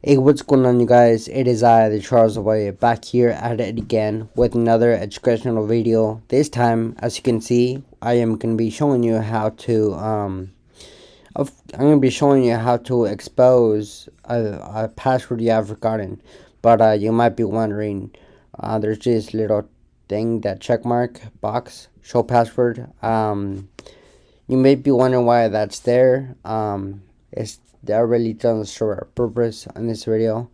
Hey, what's going on, you guys? It is I, the Charles Away, back here at it again with another educational video. This time, as you can see, I am going to be showing you how to expose a password you have forgotten. But you might be wondering, there's this little thing, that check mark box, show password. You may be wondering why that's there. That really doesn't serve a purpose in this video.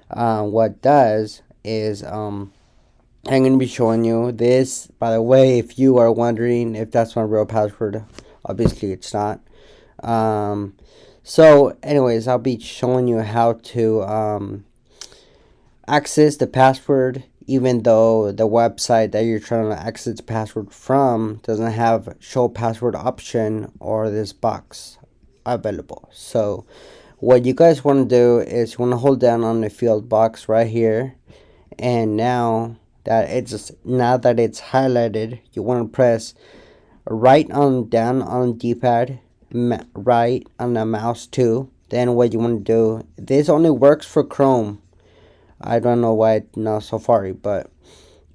What does is I'm gonna be showing you this. By the way, if you are wondering if that's my real password, obviously it's not. So anyways, I'll be showing you how to access the password, even though the website that you're trying to access the password from doesn't have show password option or this box available. So what you guys want to do is you want to hold down on the field box right here, and now that it's highlighted, you want to press right on down on D-pad, right on the mouse too. Then what you want to do, this only works for Chrome. I don't know why not Safari, but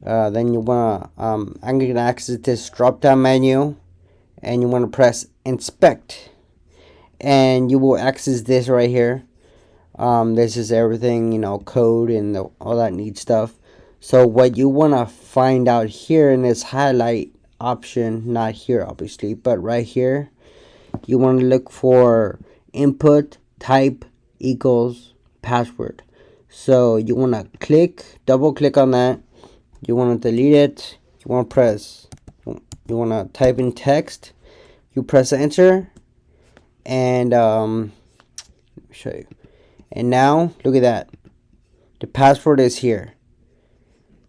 then you wanna I'm gonna access this drop down menu, and you want to press inspect, and you will access this right here. This is everything, code and all that neat stuff. So what you want to find out here in this highlight option, not here obviously, but right here, you want to look for input type equals password. So you want to double click on that. You want to delete it. You want to type in text. You press enter, and let me show you. And now look at that. The password is here.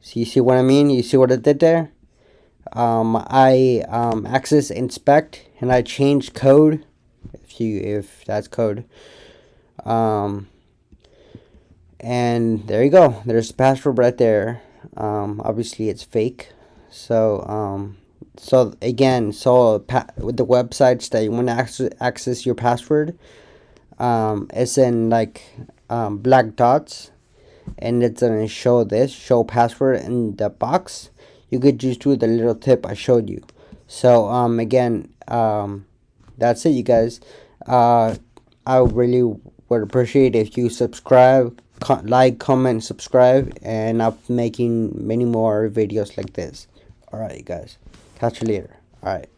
So you see what I mean? You see what I did there? I access inspect, and I changed code. If that's code. And there you go. There's the password right there. Obviously it's fake. So with the websites that you want to access your password, it's in like black dots, and it's gonna show password in the box. You could just do the little tip I showed you. So that's it, you guys. I really would appreciate if you subscribe, like, comment, subscribe, and I'm making many more videos like this. Alright, you guys, catch you later. Alright.